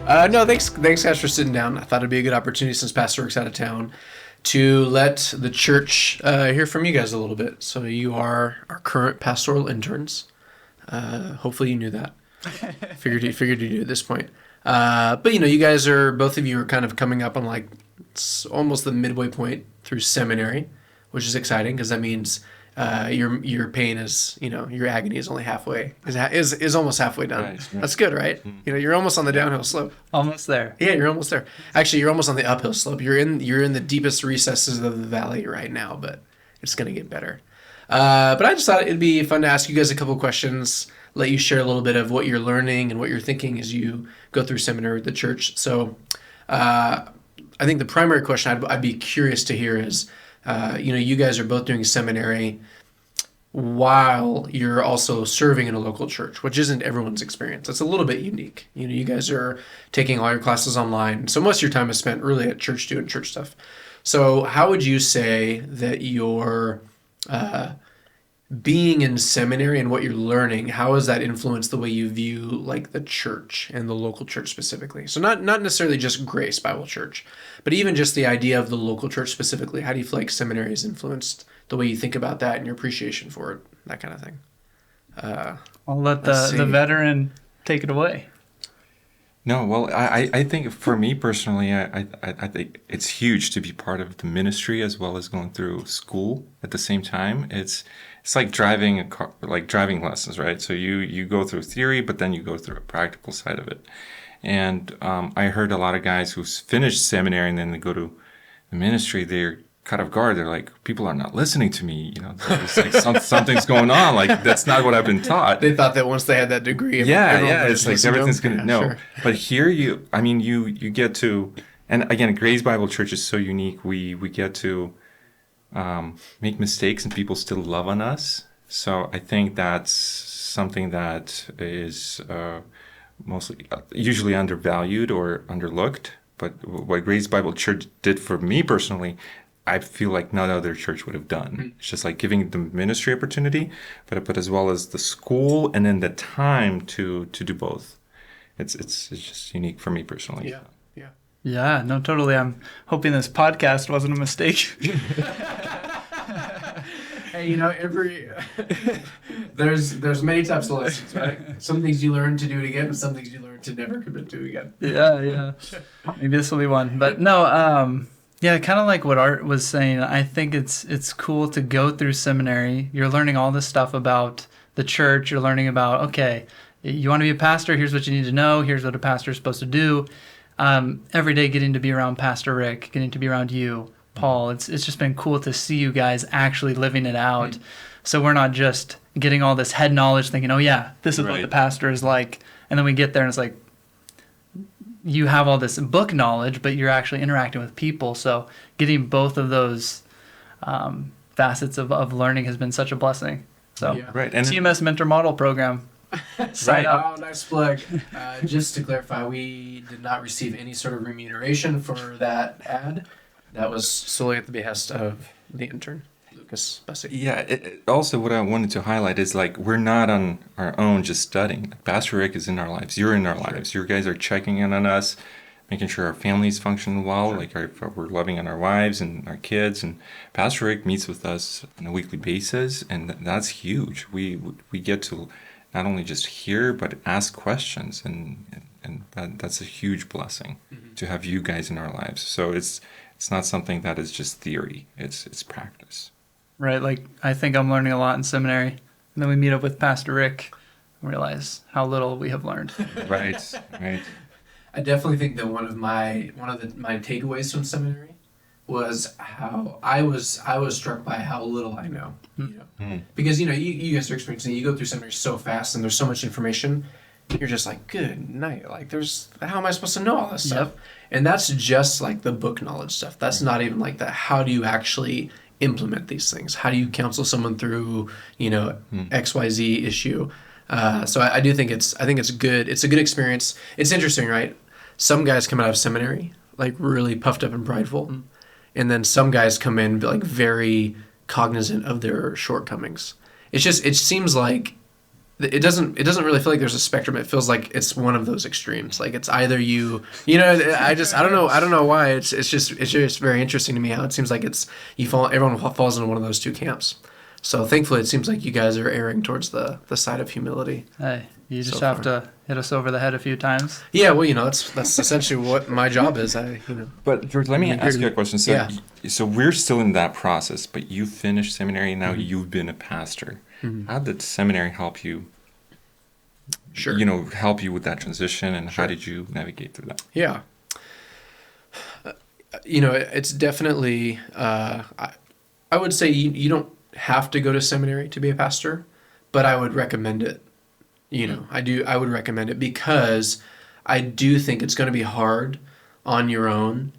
No, thanks guys for sitting down. I thought it'd be a good opportunity since Pastor Rick's out of town to let the church hear from you guys a little bit. So you are our current pastoral interns. Hopefully you knew that. Figured you knew at this point. But you guys are, both of you are kind of coming up on like almost the midway point through seminary, which is exciting because that means your pain is, your agony is only halfway, is almost halfway done. Right. That's good, right? Mm-hmm. You're almost on the downhill slope. Almost there. Yeah, you're almost there. Actually, you're almost on the uphill slope. You're in the deepest recesses of the valley right now, but it's going to get better. But I just thought it'd be fun to ask you guys a couple questions, let you share a little bit of what you're learning and what you're thinking as you go through seminary with the church. So I think the primary question I'd be curious to hear is, you guys are both doing seminary while you're also serving in a local church, which isn't everyone's experience. It's a little bit unique. You guys are taking all your classes online, so most of your time is spent really at church doing church stuff. So how would you say that your being in seminary and what you're learning, how has that influenced the way you view like the church and the local church specifically? So not necessarily just Grace Bible Church, but even just the idea of the local church specifically. How do you feel like seminary has influenced the way you think about that and your appreciation for it, that kind of thing? I'll let the veteran take it away. No, well, I think for me personally, I think it's huge to be part of the ministry as well as going through school at the same time. It's like driving a car, like driving lessons, right? So you go through theory, but then you go through a practical side of it. And I heard a lot of guys who finished seminary and then they go to the ministry, they're caught off guard. They're like, people are not listening to me. It's like something's going on. Like, that's not what I've been taught. They thought that once they had that degree, it's like everything's going to, no. Sure. But here you get to, and again, Grace Bible Church is so unique. We get to make mistakes and people still love on us. So I think that's something that is usually undervalued or underlooked. But what Grace Bible Church did for me personally, I feel like none other church would have done. It's just like giving the ministry opportunity, but as well as the school and then the time to do both. It's just unique for me personally. Yeah. Yeah, no, totally. I'm hoping this podcast wasn't a mistake. Hey, there's many types of lessons, right? Some things you learn to do it again, and some things you learn to never commit to again. Yeah. Maybe this will be one, but no. Yeah, kind of like what Art was saying. I think it's cool to go through seminary. You're learning all this stuff about the church. You're learning about, okay, you want to be a pastor? Here's what you need to know. Here's what a pastor is supposed to do. Every day getting to be around Pastor Rick, getting to be around you, Paul. It's just been cool to see you guys actually living it out. Mm-hmm. So we're not just getting all this head knowledge thinking, oh yeah, this is what the pastor is like. And then we get there and it's like, you have all this book knowledge, but you're actually interacting with people. So getting both of those facets of learning has been such a blessing. So And TMS Mentor Model Program. Sign up. Oh, nice plug. Just to clarify, we did not receive any sort of remuneration for that ad. That was solely at the behest of the intern, Lucas Bussey. Yeah, also what I wanted to highlight is like we're not on our own just studying. Pastor Rick is in our lives. You're in our lives. You guys are checking in on us, making sure our families function well, like we're loving on our wives and our kids. And Pastor Rick meets with us on a weekly basis, and that's huge. We get to not only just hear, but ask questions, and that's a huge blessing to have you guys in our lives. So it's not something that is just theory. It's practice. Right, like I think I'm learning a lot in seminary, and then we meet up with Pastor Rick and realize how little we have learned. Right. I definitely think that one of my takeaways from seminary was how I was struck by how little I know. Because you guys are experiencing it. You go through seminary so fast, and there's so much information. You're just like, good night. Like, how am I supposed to know all this stuff? Yep. And that's just like the book knowledge stuff. That's not even like the how do you actually implement these things? How do you counsel someone through, XYZ issue? So I do think it's good. It's a good experience. It's interesting, right? Some guys come out of seminary like really puffed up and prideful, and then some guys come in like very cognizant of their shortcomings. It seems like it doesn't really feel like there's a spectrum. It feels like it's one of those extremes. Like it's either I don't know why. It's just very interesting to me how it seems like everyone falls into one of those two camps. So thankfully, it seems like you guys are erring towards the side of humility. Hey, you just so have far. to hit us over the head a few times. Yeah, well, that's essentially what my job is. But George, let me ask you a question. So, Yeah. so we're still in that process, but you finished seminary. Now you've been a pastor. How did seminary help you? Sure. Help you with that transition, and how did you navigate through that? Yeah. It's definitely. I would say you don't have to go to seminary to be a pastor, but I would recommend it. I would recommend it because I do think it's going to be hard on your own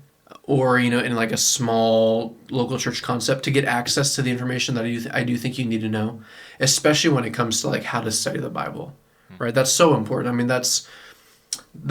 or, in like a small local church concept to get access to the information that I do think you need to know, especially when it comes to like how to study the Bible, right? That's so important. I mean, that's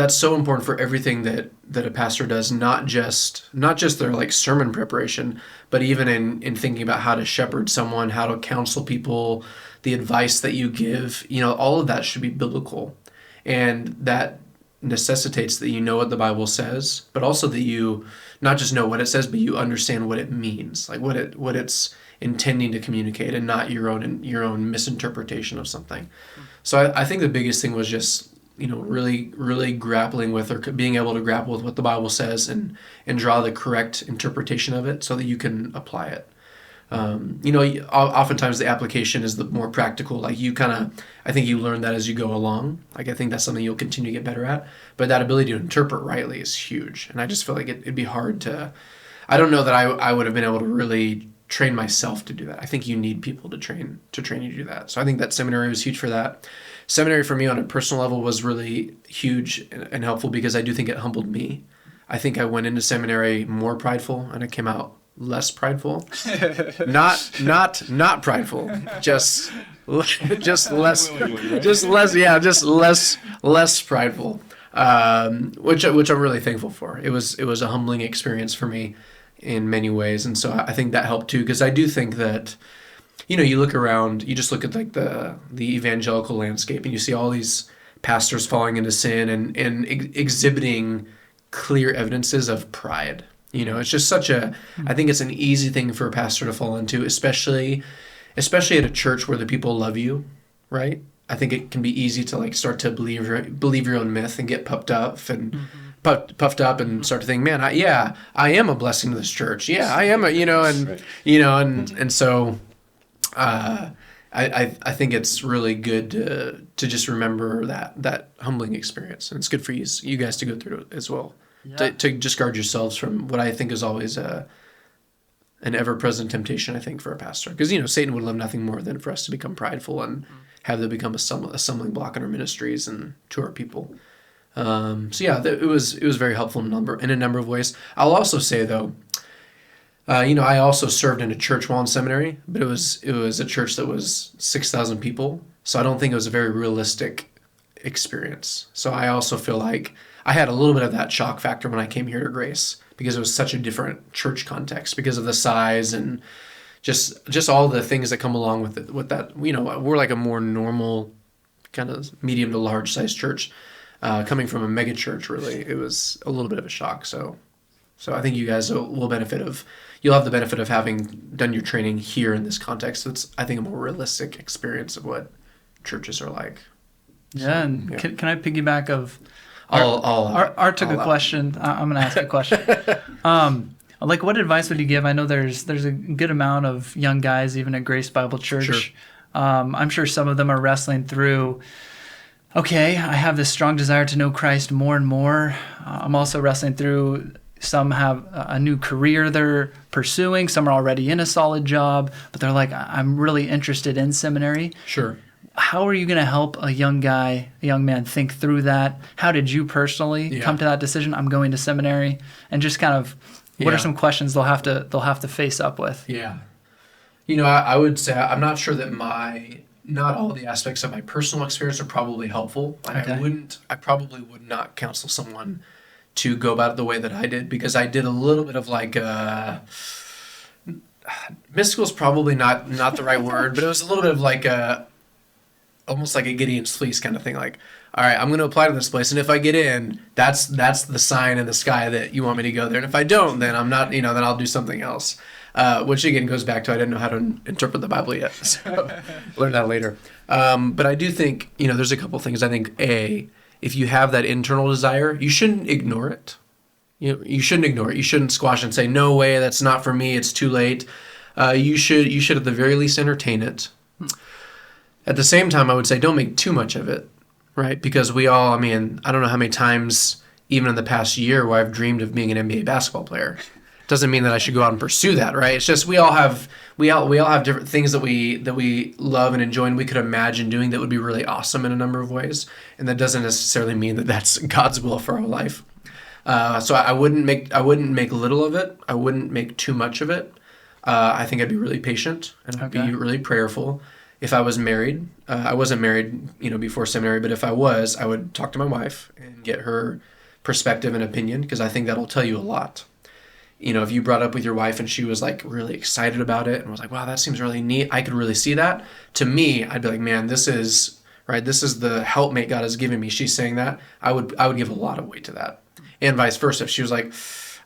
so important for everything that a pastor does, not just their like sermon preparation, but even in thinking about how to shepherd someone, how to counsel people, the advice that you give, all of that should be biblical. And that necessitates that you know what the Bible says, but also that you not just know what it says, but you understand what it means, like what it's intending to communicate, and not your own misinterpretation of something. So I think the biggest thing was just really, really grappling with, or being able to grapple with what the Bible says and draw the correct interpretation of it so that you can apply it. Oftentimes the application is the more practical, like I think you learn that as you go along. Like I think that's something you'll continue to get better at, but that ability to interpret rightly is huge. And I just feel like it'd be hard to, I don't know that I would have been able to really train myself to do that. I think you need people to train you to do that. So I think that seminary was huge for that. Seminary for me on a personal level was really huge and helpful because I do think it humbled me. I think I went into seminary more prideful and I came out less prideful. not prideful. Just less prideful. Which I'm really thankful for. It was a humbling experience for me in many ways, and so I think that helped too, because I do think that you look around, you just look at like the evangelical landscape and you see all these pastors falling into sin and exhibiting clear evidences of pride. It's just I think it's an easy thing for a pastor to fall into, especially at a church where the people love you, right? I think it can be easy to like start to believe your own myth and get puffed up and start to think, man, I am a blessing to this church. Yeah, I am and so I think it's really good to just remember that humbling experience, and it's good for you guys to go through it as well. Yeah. To just guard yourselves from what I think is always an ever-present temptation, I think, for a pastor. Because, Satan would love nothing more than for us to become prideful and have that become a stumbling block in our ministries and to our people. It was very helpful in a number of ways. I'll also say, though, I also served in a church while in seminary, but it was a church that was 6,000 people. So I don't think it was a very realistic experience. So I also feel like I had a little bit of that shock factor when I came here to Grace, because it was such a different church context because of the size and just all the things that come along with it. With that, we're like a more normal kind of medium to large size church, coming from a mega church. Really, it was a little bit of a shock. So I think you guys you'll have the benefit of having done your training here in this context. So it's, I think, a more realistic experience of what churches are like. Yeah, and yeah. Can I piggyback of? Art took a question. I'm going to ask a question. Like, what advice would you give? I know there's a good amount of young guys, even at Grace Bible Church. Sure. I'm sure some of them are wrestling through, okay, I have this strong desire to know Christ more and more. I'm also wrestling through, some have a new career they're pursuing. Some are already in a solid job, but they're like, I'm really interested in seminary. Sure. How are you going to help a young man think through that? How did you personally come to that decision? I'm going to seminary, and just kind of what are some questions they'll have to face up with? Yeah. I would say I'm not sure that not all the aspects of my personal experience are probably helpful. Okay. I probably would not counsel someone to go about it the way that I did, because I did a little bit of like mystical is probably not the right word, but it was a little bit of like almost like a Gideon's fleece kind of thing. Like, all right, I'm going to apply to this place, and if I get in, that's the sign in the sky that you want me to go there. And if I don't, then I'm not. Then I'll do something else. Which again goes back to I didn't know how to interpret the Bible yet, so learn that later. But I do think there's a couple things. I think if you have that internal desire, you shouldn't ignore it. You shouldn't ignore it. You shouldn't squash it and say, no way, that's not for me, it's too late. You should at the very least entertain it. At the same time, I would say don't make too much of it, right? Because I don't know how many times, even in the past year, where I've dreamed of being an NBA basketball player. Doesn't mean that I should go out and pursue that, right? It's just we all have different things that we love and enjoy, and we could imagine doing that would be really awesome in a number of ways. And that doesn't necessarily mean that that's God's will for our life. So I wouldn't make little of it. I wouldn't make too much of it. I think I'd be really patient and I'd be really prayerful. If I was married, I wasn't married, before seminary, but if I was, I would talk to my wife and get her perspective and opinion, because I think that'll tell you a lot. If you brought up with your wife and she was like really excited about it and was like, wow, that seems really neat, I could really see that. To me, I'd be like, man, this is the helpmate God has given me. She's saying that. I would give a lot of weight to that. And vice versa. If she was like,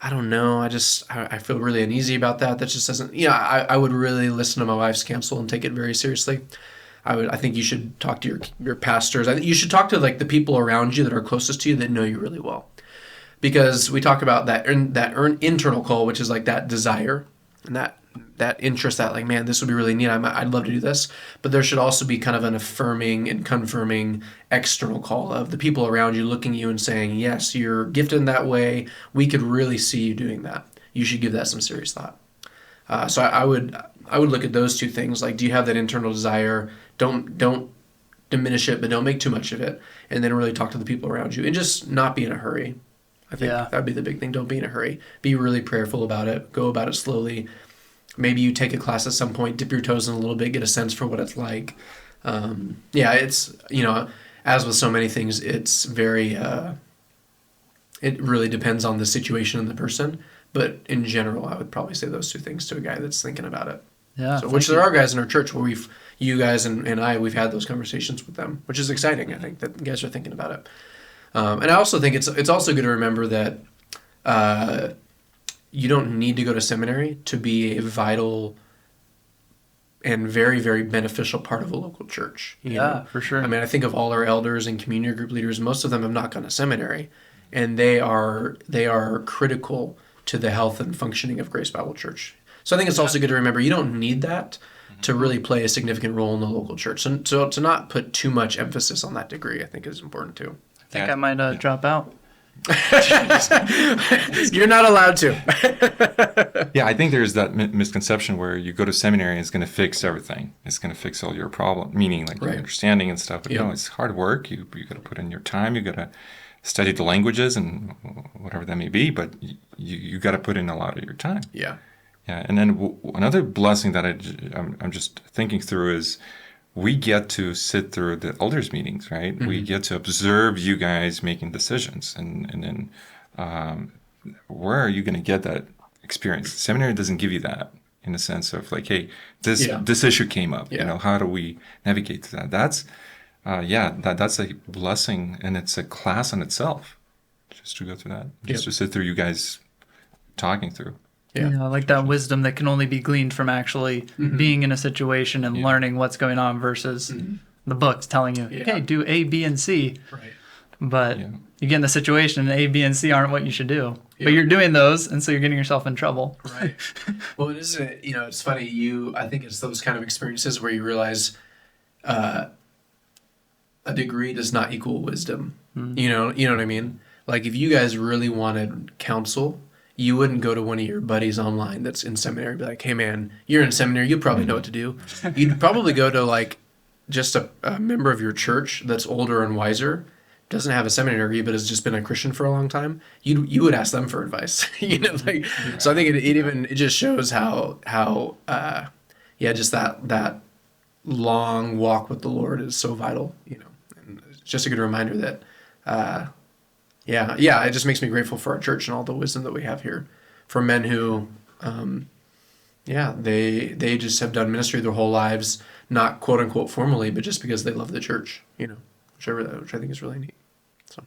I don't know, I feel really uneasy about that. That just doesn't, I would really listen to my wife's counsel and take it very seriously. I think you should talk to your pastors. I think you should talk to like the people around you that are closest to you that know you really well. Because we talk about that internal call, which is like that desire and that interest, that like, man, this would be really neat. I'd love to do this. But there should also be kind of an affirming and confirming external call of the people around you looking at you and saying, yes, you're gifted in that way. We could really see you doing that. You should give that some serious thought. So I would look at those two things. Like, do you have that internal desire? Don't diminish it, but don't make too much of it. And then really talk to the people around you and just not be in a hurry. I think that'd be the big thing. Don't be in a hurry. Be really prayerful about it. Go about it slowly. Maybe you take a class at some point, dip your toes in a little bit, get a sense for what it's like. It's, as with so many things, it's very, it really depends on the situation and the person. But in general, I would probably say those two things to a guy that's thinking about it. Yeah. So, which there are guys in our church where you guys and we've had those conversations with them, which is exciting. I think that you guys are thinking about it. And I also think it's also good to remember that you don't need to go to seminary to be a vital and very, very beneficial part of a local church. You know? For sure. I mean, I think of all our elders and community group leaders, most of them have not gone to seminary, and they are critical to the health and functioning of Grace Bible Church. So I think it's also good to remember you don't need that to really play a significant role in the local church. So to not put too much emphasis on that degree, I think is important too. I think I might drop out. You're not allowed to. Yeah, I think there's that misconception where you go to seminary and it's going to fix everything. It's going to fix all your problems, meaning like your understanding and stuff. But no, it's hard work. You got to put in your time. You got to study the languages and whatever that may be. But you got to put in a lot of your time. Yeah. Yeah, and then another blessing that I'm just thinking through is we get to sit through the elders meetings, right? Mm-hmm. We get to observe you guys making decisions, and then where are you going to get that experience? Seminary doesn't give you that in the sense of like, hey, this issue came up. Yeah. How do we navigate through that? That's that's a blessing, and it's a class in itself, just to go through that, just to sit through you guys talking through. Yeah, like that wisdom that can only be gleaned from actually being in a situation and learning what's going on versus the books telling you, okay, do A, B, and C. Right. But you get in the situation and A, B, and C aren't what you should do. Yeah. But you're doing those, and so you're getting yourself in trouble. Right. Well, it isn't, it's funny. I think it's those kind of experiences where you realize a degree does not equal wisdom. You know what I mean? Like if you guys really wanted counsel, you wouldn't go to one of your buddies online that's in seminary and be like, hey man, you're in seminary, you probably know what to do. You'd probably go to like just a member of your church that's older and wiser, doesn't have a seminary degree, but has just been a Christian for a long time. You would ask them for advice. So I think it just shows how just that long walk with the Lord is so vital, and it's just a good reminder that it just makes me grateful for our church and all the wisdom that we have here, for men who, Yeah, they just have done ministry their whole lives, not quote unquote formally, but just because they love the church, which I think is really neat. So,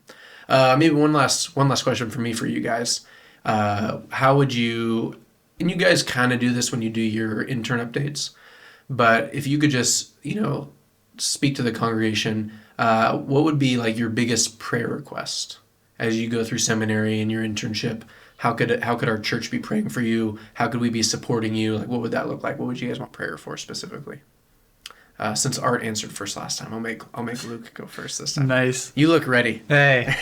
maybe one last question for me for you guys. How would you? And you guys kind of do this when you do your intern updates, but if you could just speak to the congregation, what would be like your biggest prayer request as you go through seminary and your internship? How could our church be praying for you? How could we be supporting you? Like, what would that look like? What would you guys want prayer for specifically? Since Art answered first last time, I'll make Luke go first this time. Nice. You look ready. Hey,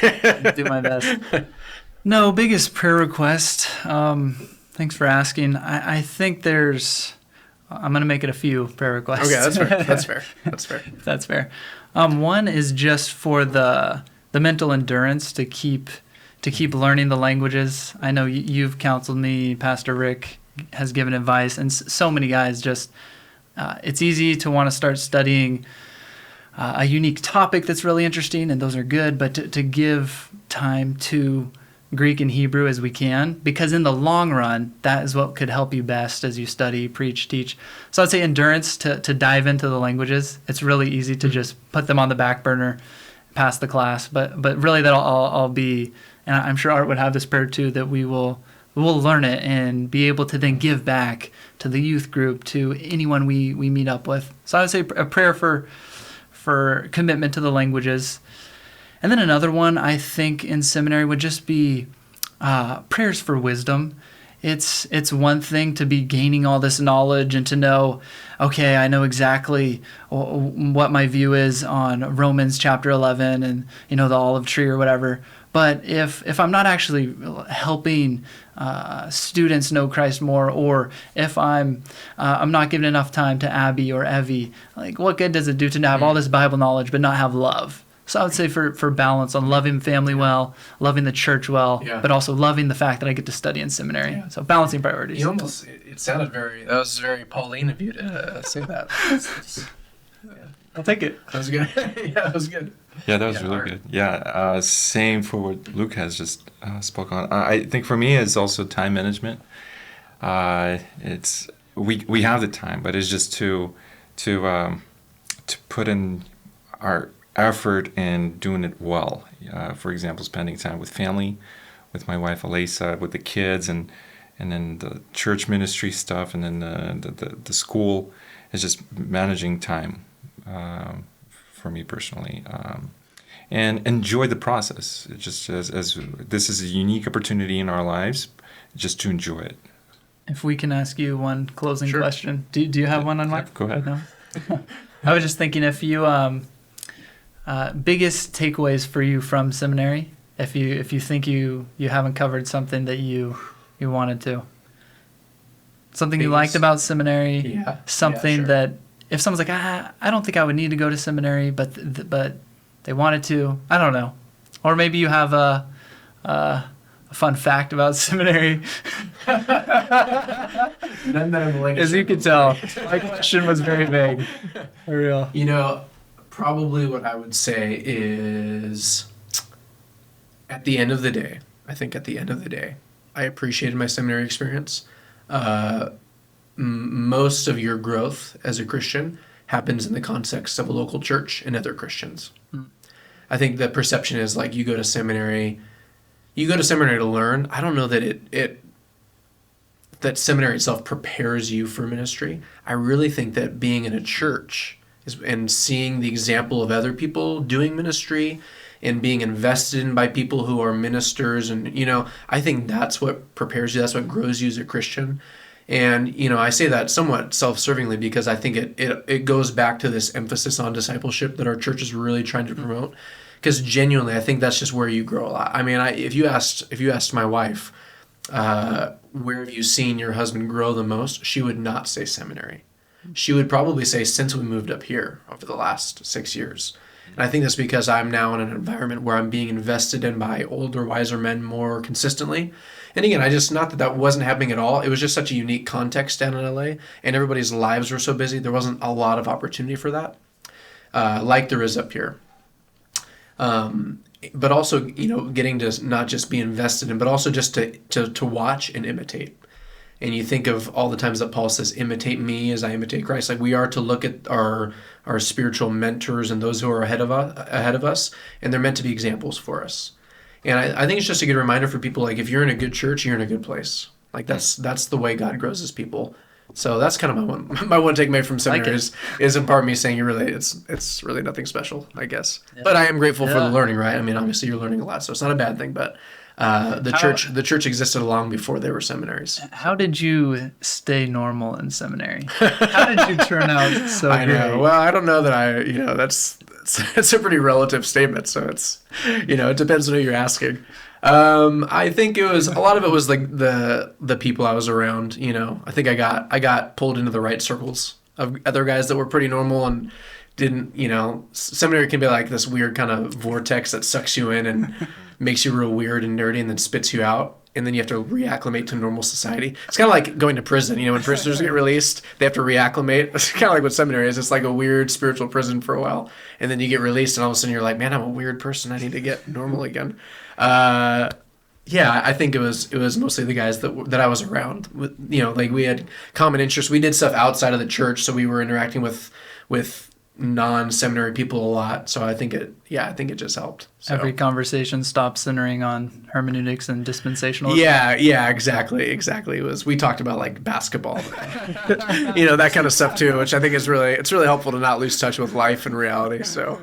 do my best. No, biggest prayer request. Thanks for asking. I think I'm going to make it a few prayer requests. Okay, that's fair. That's fair. That's fair. That's fair. One is just for the mental endurance to keep learning the languages. I know you've counseled me. Pastor Rick has given advice, and so many guys just. It's easy to want to start studying a unique topic that's really interesting, and those are good, but to give time to Greek and Hebrew as we can, because in the long run, that is what could help you best as you study, preach, teach. So I'd say endurance to dive into the languages. It's really easy to just put them on the back burner, pass the class, but really that'll all be, and I'm sure Art would have this prayer too, that we'll learn it and be able to then give back to the youth group, to anyone we meet up with. So I would say a prayer for commitment to the languages. And then another one I think in seminary would just be prayers for wisdom. It's one thing to be gaining all this knowledge and to know, okay, I know exactly what my view is on Romans chapter 11 and the olive tree or whatever. But if I'm not actually helping students know Christ more, or if I'm not giving enough time to Abby or Evie, like what good does it do to have all this Bible knowledge but not have love? So I would say for balance on loving family well, loving the church well, but also loving the fact that I get to study in seminary. Yeah. So balancing priorities. You almost, it sounded that was very Pauline of you to say that. I'll take it. That was good. Yeah, that was good. Yeah, that was really good. Yeah, same for what Luke has just spoke on. I think for me, it's also time management. It's we have the time, but it's just to put in our effort in doing it well. For example, spending time with family, with my wife Alisa, with the kids, and then the church ministry stuff, and then the school. Is just managing time. For me personally, and enjoy the process. It just as this is a unique opportunity in our lives, just to enjoy it. If we can ask you one closing question, do you have one on mind? Go ahead. No? I was just thinking if you biggest takeaways for you from seminary, if you think you haven't covered something that you wanted to, something you liked about seminary, something that. If someone's like, I don't think I would need to go to seminary, but they wanted to, I don't know. Or maybe you have a fun fact about seminary. As you can tell, my question was very vague. For real. Probably what I would say is, at the end of the day, I appreciated my seminary experience. Most of your growth as a Christian happens in the context of a local church and other Christians. I think the perception is like you go to seminary to learn. I don't know that that seminary itself prepares you for ministry. I really think that being in a church and seeing the example of other people doing ministry and being invested in by people who are ministers, and I think that's what prepares you. That's what grows you as a Christian. And, I say that somewhat self-servingly because I think it goes back to this emphasis on discipleship that our church is really trying to promote. Because genuinely, I think that's just where you grow a lot. I mean, if you asked my wife, where have you seen your husband grow the most, she would not say seminary. She would probably say since we moved up here over the last 6 years. And I think that's because I'm now in an environment where I'm being invested in by older, wiser men more consistently. And again, not that wasn't happening at all. It was just such a unique context down in LA, and everybody's lives were so busy. There wasn't a lot of opportunity for that, like there is up here. But also, getting to not just be invested in, but also just to watch and imitate. and you think of all the times that Paul says, imitate me as I imitate Christ, like we are to look at our spiritual mentors and those who are ahead of us, and they're meant to be examples for us. And I think it's just a good reminder for people, like if you're in a good church, you're in a good place. Like that's the way God grows his people. So that's kind of my one takeaway from seminary is in part me saying it's really nothing special, I guess. Yeah. But I am grateful for the learning, right? I mean, obviously you're learning a lot, so it's not a bad thing. But the church existed long before there were seminaries. How did you stay normal in seminary? How did you turn out so I know. great? Well, I don't know that that's a pretty relative statement. So it's it depends on who you're asking. I think a lot of it was like the people I was around. I think I got pulled into the right circles of other guys that were pretty normal and didn't. Seminary can be like this weird kind of vortex that sucks you in and makes you real weird and nerdy and then spits you out. And then you have to reacclimate to normal society. It's kind of like going to prison. When prisoners get released, they have to reacclimate. It's kind of like what seminary is. It's like a weird spiritual prison for a while. And then you get released, and all of a sudden you're like, man, I'm a weird person. I need to get normal again. I think it was mostly the guys that I was around. Like we had common interests. We did stuff outside of the church, so we were interacting with non-seminary people a lot. So I think it just helped. So. Every conversation stops centering on hermeneutics and dispensationalism. Yeah, exactly. We talked about like basketball, that kind of stuff too, which I think it's really helpful to not lose touch with life and reality. So,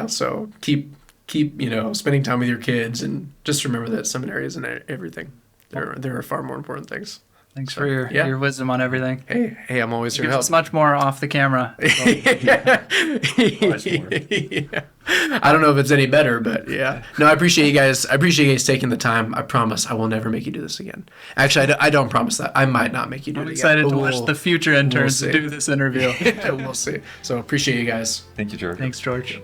so keep spending time with your kids, and just remember that seminary isn't everything. There are far more important things. Thanks for your wisdom on everything. Hey, I'm always your help. It's much more off the camera. Yeah. I don't know if it's any better, but yeah. No, I appreciate you guys. I appreciate you guys taking the time. I promise I will never make you do this again. Actually, I don't promise that. I might not make you do it again. I'm excited to watch the future interns do this interview. We'll see. So appreciate you guys. Thank you, George. Thanks, George.